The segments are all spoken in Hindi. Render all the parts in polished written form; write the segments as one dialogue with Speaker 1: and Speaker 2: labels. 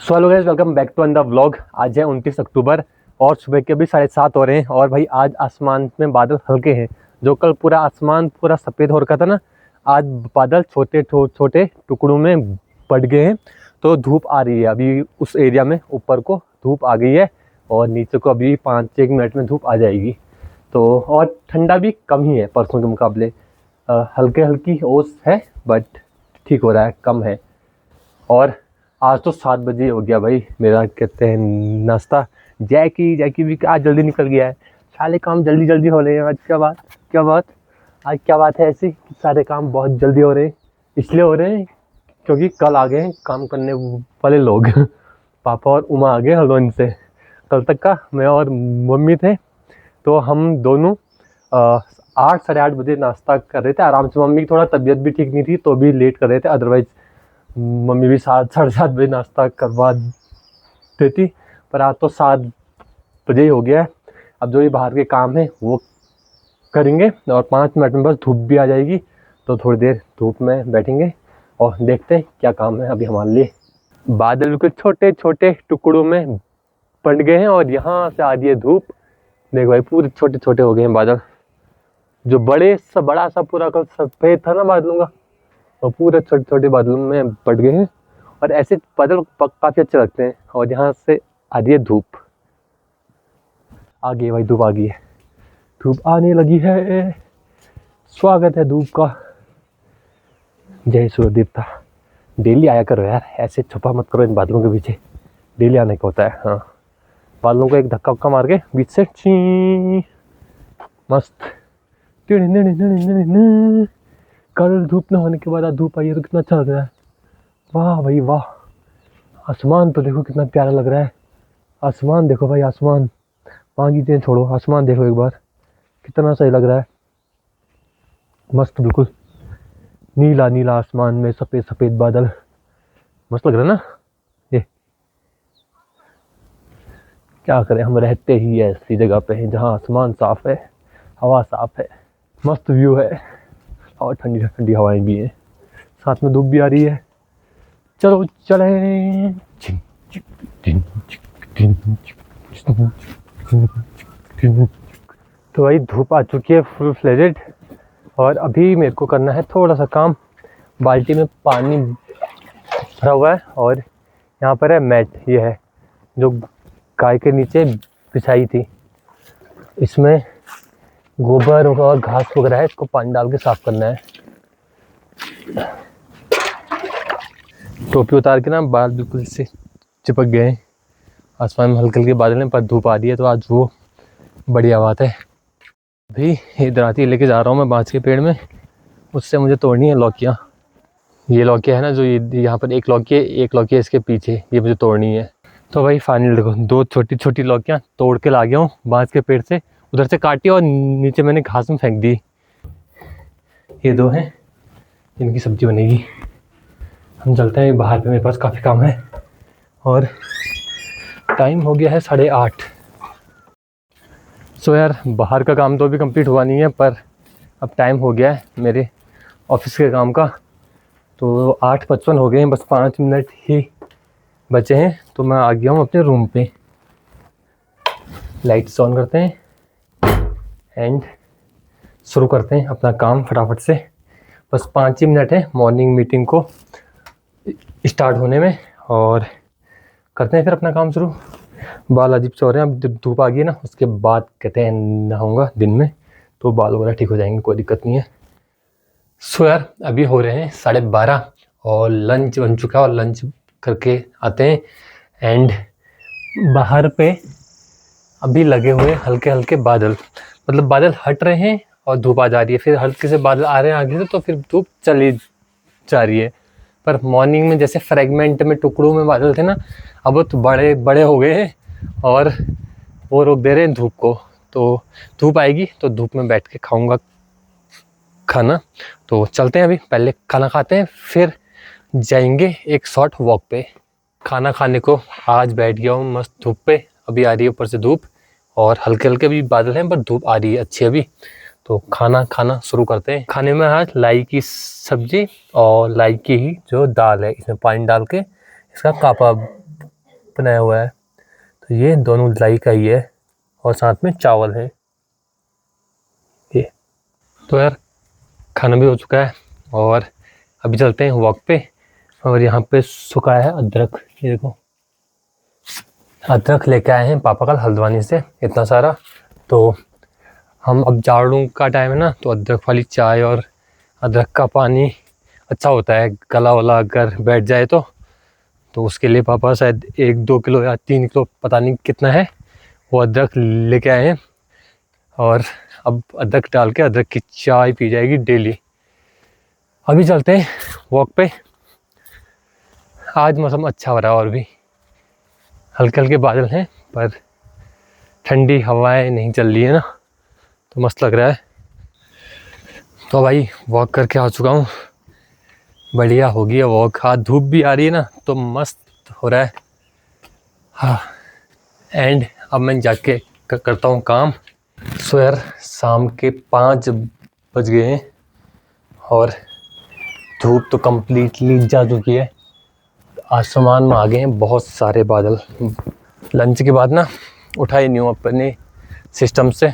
Speaker 1: So hello guys, welcome back to अंदर व्लॉग। आज है 29 अक्टूबर और सुबह के अभी 7:30 हो रहे हैं। और भाई आज आसमान में बादल हल्के हैं। जो कल पूरा आसमान पूरा सफ़ेद हो रखा था ना, आज बादल छोटे छोटे टुकड़ों में बढ़ गए हैं। तो धूप आ रही है अभी उस एरिया में, ऊपर को धूप आ गई है और नीचे को अभी 5-1 मिनट में धूप आ जाएगी। तो और ठंडा भी कम ही है परसों के मुकाबले। हल्के हल्की ओस है बट ठीक हो रहा है, कम है। और आज तो 7 बजे हो गया भाई मेरा, कहते हैं, नाश्ता। जैकी भी आज जल्दी निकल गया है। सारे काम जल्दी जल्दी हो रहे हैं। आज आज क्या बात है ऐसी कि सारे काम बहुत जल्दी हो रहे हैं। इसलिए हो रहे हैं क्योंकि कल आ गए हैं काम करने वाले लोग। पापा और उमा आ गए हल्द्वानी से। कल तक का मैं और मम्मी थे, तो हम दोनों 8-8:30 बजे नाश्ता कर रहे थे आराम से। मम्मी की थोड़ा तबीयत भी ठीक नहीं थी तो भी लेट कर रहे थे, अदरवाइज़ मम्मी भी 7-7:30 बजे नाश्ता करवा देती। पर आज तो 7 बजे ही हो गया है। अब जो ये बाहर के काम है वो करेंगे और 5 मिनट में बस धूप भी आ जाएगी। तो थोड़ी देर धूप में बैठेंगे और देखते हैं क्या काम है अभी हमारे लिए। बादल के छोटे छोटे टुकड़ों में बट गए हैं और यहाँ से आ रही है धूप। देखो भाई, पूरे छोटे छोटे हो गए हैं बादल। जो बड़ा सा पूरा कल सफ़ेद था ना बादलों का, और पूरे छोटे छोटे बादलों में बट गए हैं। और ऐसे बादल काफ़ी अच्छे लगते हैं। और यहाँ से आ रही है धूप। आ गई भाई, धूप आ गई है, धूप आने लगी है। स्वागत है धूप का। जय सूर्य देवता। डेली आया करो यार, ऐसे छुपा मत करो इन बादलों के पीछे। डेली आने का होता है। हाँ, बादलों को एक धक्का उक्का मार के बीच से ची मस्त। कल धूप न होने के बाद आज धूप आई है तो कितना अच्छा लग रहा है। वाह भाई वाह। आसमान तो देखो कितना प्यारा लग रहा है। आसमान देखो भाई, आसमान बाकी चीज़ें छोड़ो, आसमान देखो एक बार, कितना सही लग रहा है। मस्त, बिल्कुल नीला नीला आसमान में सफ़ेद सफ़ेद बादल। मस्त लग रहा है ना ये। क्या करें, हम रहते ही ऐसी जगह पे हैं जहाँ आसमान साफ़ है, हवा साफ़ है, मस्त व्यू है और ठंडी ठंडी हवाएं भी हैं, साथ में धूप भी आ रही है। चलो चलें। तो भाई धूप आ चुकी है फुल फ्लेजेड। और अभी मेरे को करना है थोड़ा सा काम। बाल्टी में पानी भरा हुआ है और यहाँ पर है मैट, ये है जो गाय के नीचे बिछाई थी। इसमें गोबर और घास वगैरह है, इसको पानी डाल के साफ करना है। टोपी उतार के ना बाल बिल्कुल से चिपक गए हैं। आसमान में हल्के हल्के बादल हैं पर धूप आ रही है तो आज वो बढ़िया बात है। अभी ये दराती लेके जा रहा हूँ मैं बाँस के पेड़ में। उससे मुझे तोड़नी है लौकियाँ। ये लौकियाँ है ना, जो ये यहाँ पर एक लौकी है इसके पीछे, ये मुझे तोड़नी है। तो भाई फाइनल देखो, 2 छोटी छोटी लौकियाँ तोड़ के ला गया हूँ बाँस के पेड़ से। उधर से काटी और नीचे मैंने घास में फेंक दी। ये 2 हैं, इनकी सब्जी बनेगी। हम चलते हैं बाहर पे, मेरे पास काफ़ी काम है और टाइम हो गया है 8:30। सो यार, बाहर का काम तो अभी कंप्लीट हुआ नहीं है पर अब टाइम हो गया है मेरे ऑफिस के काम का। तो 8:55 हो गए हैं, बस 5 मिनट ही बचे हैं। तो मैं आ गया हूँ अपने रूम पे। लाइट्स ऑन करते हैं एंड शुरू करते हैं अपना काम फटाफट से। बस 5 ही मिनट है मॉर्निंग मीटिंग को स्टार्ट होने में और करते हैं फिर अपना काम शुरू। बाल अजीब से हो रहे हैं, अब धूप आ गई है ना, उसके बाद कहते हैं नहाऊंगा दिन में तो बाल वगैरह ठीक हो जाएंगे, कोई दिक्कत नहीं है। सो यार, अभी हो रहे हैं 12:30 और लंच बन चुका है और लंच करके आते हैं। एंड बाहर पे अभी लगे हुए हल्के हल्के बादल, मतलब बादल हट रहे हैं और धूप आ जा रही है, फिर हल्के से बादल आ रहे हैं आगे से तो फिर धूप चली जा रही है। पर मॉर्निंग में जैसे फ्रेगमेंट में टुकड़ों में बादल थे ना, अब वो तो बड़े बड़े हो गए हैं और वो रोक दे रहे हैं धूप को। तो धूप आएगी तो धूप में बैठ के खाऊंगा खाना। तो चलते हैं, अभी पहले खाना खाते हैं फिर जाएंगे एक शॉर्ट वॉक पे। खाना खाने को आज बैठ गया हूँ मस्त धूप पे। अभी आ रही है ऊपर से धूप और हल्के हल्के भी बादल हैं पर धूप आ रही है अच्छी अभी। तो खाना शुरू करते हैं। खाने में आज लाई की सब्जी और लाई की ही जो दाल है, इसमें पानी डाल के इसका कापा बनाया हुआ है। तो ये दोनों ड्राई का ही है और साथ में चावल है ये। तो यार खाना भी हो चुका है और अभी चलते हैं वॉक पे। और यहाँ पे सुखाया है अदरक, ये देखो अदरक लेके आए हैं पापा कल हल्द्वानी से इतना सारा। तो हम अब जाड़ों का टाइम है ना, तो अदरक वाली चाय और अदरक का पानी अच्छा होता है, गला वाला अगर बैठ जाए तो उसके लिए पापा शायद 1-2 किलो या 3 किलो पता नहीं कितना है वो अदरक लेके आए हैं। और अब अदरक डाल के अदरक की चाय पी जाएगी डेली। अभी चलते हैं वॉक पे। आज मौसम अच्छा हो रहा है और भी हल्के हल्के बादल हैं, पर ठंडी हवाएं नहीं चल रही है ना, तो मस्त लग रहा है। तो भाई वॉक करके आ चुका हूँ, बढ़िया हो गया वॉक। आज धूप भी आ रही है ना, तो मस्त हो रहा है। हाँ, एंड अब मैं जाके करता हूँ काम। सो यार शाम के 5 बज गए हैं और धूप तो कम्प्लीटली जा चुकी है। आसमान में आ गए हैं बहुत सारे बादल। लंच के बाद ना उठा ही नहीं हूँ अपने सिस्टम से,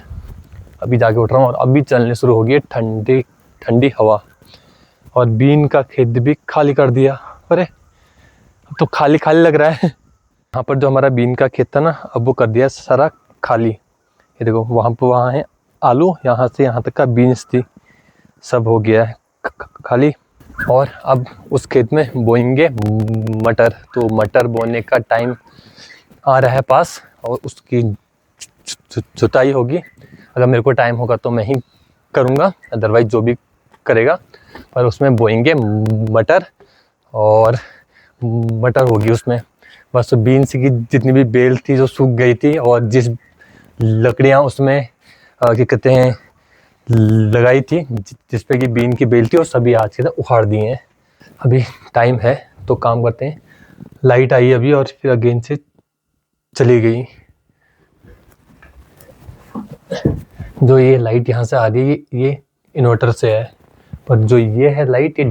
Speaker 1: अभी जाके उठ रहा हूँ और अभी चलने शुरू हो गई ठंडी ठंडी हवा। और बीन का खेत भी खाली कर दिया। अरे अब तो खाली खाली लग रहा है। यहाँ पर जो हमारा बीन का खेत था ना, अब वो कर दिया सारा खाली। ये देखो वहाँ है आलू, यहाँ से यहाँ तक का बीन्स थी, सब हो गया है खाली। और अब उस खेत में बोएंगे मटर। तो मटर बोने का टाइम आ रहा है पास और उसकी जुताई होगी। अगर मेरे को टाइम होगा तो मैं ही करूँगा, अदरवाइज जो भी करेगा। पर उसमें बोएंगे मटर और मटर होगी उसमें। बस बीन्स की जितनी भी बेल थी जो सूख गई थी और जिस लकड़ियाँ उसमें क्या कहते हैं लगाई थी जिस पे कि बीन की बेल थी, और सभी आज के तरह उखाड़ दिए हैं। अभी टाइम है तो काम करते हैं। लाइट आई अभी और फिर अगेन से चली गई। जो ये लाइट यहाँ से आ रही है ये इन्वर्टर से है, पर जो ये है लाइट ये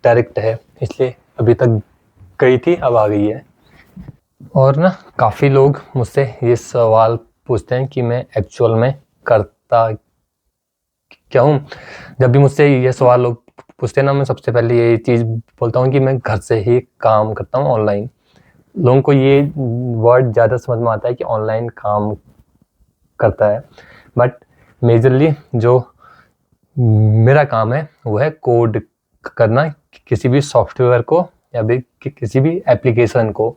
Speaker 1: डायरेक्ट है, इसलिए अभी तक गई थी अब आ गई है। और ना काफ़ी लोग मुझसे ये सवाल पूछते हैं कि मैं एक्चुअल में करता क्या हूँ। जब भी मुझसे ये सवाल लोग पूछते हैं ना, मैं सबसे पहले ये चीज़ बोलता हूँ कि मैं घर से ही काम करता हूँ ऑनलाइन। लोगों को ये वर्ड ज़्यादा समझ में आता है कि ऑनलाइन काम करता है, बट मेजरली जो मेरा काम है वो है कोड करना किसी भी सॉफ्टवेयर को या भी किसी भी एप्लीकेशन को।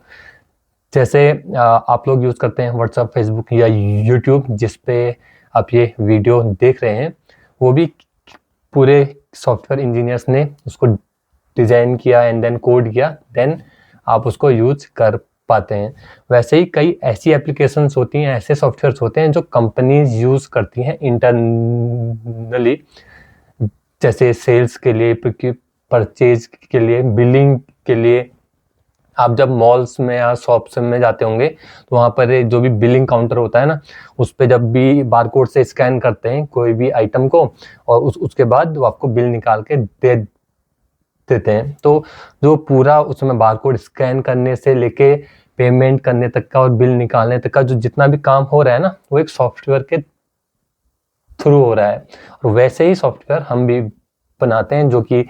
Speaker 1: जैसे आप लोग यूज़ करते हैं व्हाट्सएप, फेसबुक या यूट्यूब, जिस पे आप ये वीडियो देख रहे हैं, वो भी पूरे सॉफ्टवेयर इंजीनियर्स ने उसको डिज़ाइन किया एंड देन कोड किया, देन आप उसको यूज कर पाते हैं। वैसे ही कई ऐसी एप्लीकेशंस होती हैं, ऐसे सॉफ्टवेयर्स होते हैं जो कंपनीज यूज़ करती हैं इंटरनली, जैसे सेल्स के लिए, परचेज के लिए, बिलिंग के लिए। आप जब मॉल्स में या शॉप्स में जाते होंगे तो वहाँ पर जो भी बिलिंग काउंटर होता है ना, उस पर जब भी बारकोड से स्कैन करते हैं कोई भी आइटम को और उसके बाद वो आपको बिल निकाल के दे देते हैं। तो जो पूरा उसमें बारकोड स्कैन करने से लेके पेमेंट करने तक का और बिल निकालने तक का जो जितना भी काम हो रहा है ना, वो एक सॉफ्टवेयर के थ्रू हो रहा है। और वैसे ही सॉफ्टवेयर हम भी बनाते हैं जो कि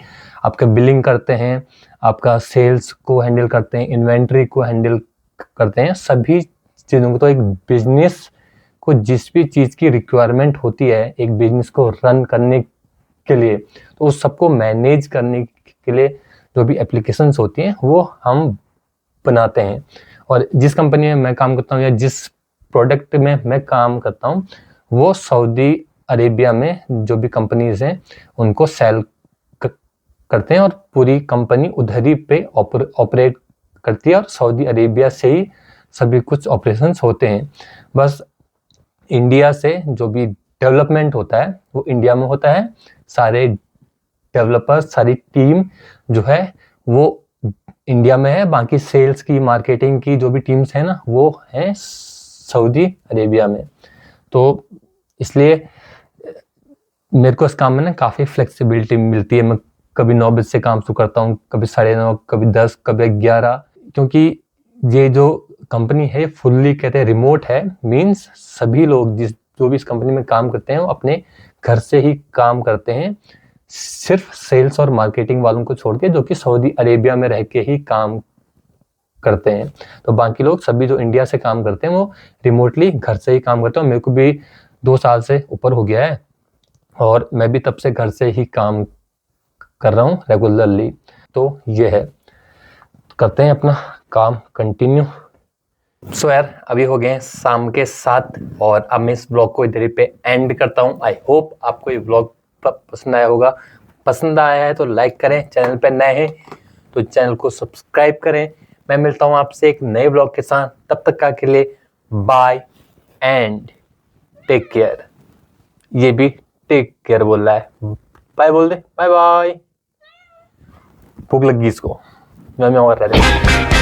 Speaker 1: आपका बिलिंग करते हैं, आपका सेल्स को हैंडल करते हैं, इन्वेंट्री को हैंडल करते हैं, सभी चीज़ों को। तो एक बिजनेस को जिस भी चीज़ की रिक्वायरमेंट होती है एक बिजनेस को रन करने के लिए, तो उस सबको मैनेज करने के लिए जो भी एप्लीकेशंस होती हैं वो हम बनाते हैं। और जिस कंपनी में मैं काम करता हूँ या जिस प्रोडक्ट में मैं काम करता हूँ, वो सऊदी अरेबिया में जो भी कंपनीज हैं उनको सेल करते हैं और पूरी कंपनी उधर ही पे ऑपरेट करती है और सऊदी अरेबिया से ही सभी कुछ ऑपरेशंस होते हैं। बस इंडिया से जो भी डेवलपमेंट होता है वो इंडिया में होता है। सारे डेवलपर्स, सारी टीम जो है वो इंडिया में है, बाकी सेल्स की, मार्केटिंग की जो भी टीम्स हैं ना, वो हैं सऊदी अरेबिया में। तो इसलिए मेरे को इस काम में ना काफ़ी फ्लेक्सिबिलिटी मिलती है। मैं कभी 9 बजे से काम शुरू करता हूँ, कभी 9:30, कभी 10, कभी 11, क्योंकि ये जो कंपनी है फुल्ली कहते हैं रिमोट है, मीन्स सभी लोग जो भी इस कंपनी में काम करते हैं वो अपने घर से ही काम करते हैं, सिर्फ सेल्स और मार्केटिंग वालों को छोड़ के, जो कि सऊदी अरेबिया में रह के ही काम करते हैं। तो बाकी लोग सभी जो इंडिया से काम करते हैं वो रिमोटली घर से ही काम करते हैं। मेरे को भी 2 साल से ऊपर हो गया है और मैं भी तब से घर से ही काम कर रहा हूँ रेगुलरली। तो ये है, करते हैं अपना काम कंटिन्यू। सो यार अभी हो गए हैं शाम के 7 और अब मैं इस ब्लॉग को इधर पे एंड करता हूँ। आई होप आपको ये ब्लॉग पसंद आया होगा। पसंद आया है तो लाइक करें, चैनल पे नए हैं तो चैनल को सब्सक्राइब करें। मैं मिलता हूँ आपसे एक नए ब्लॉग के साथ, तब तक का के लिए बाय एंड टेक केयर। ये भी टेक केयर बोल रहा है, बाय बोल दे, बाय बाय। भूख लगी इसको, मैं और रह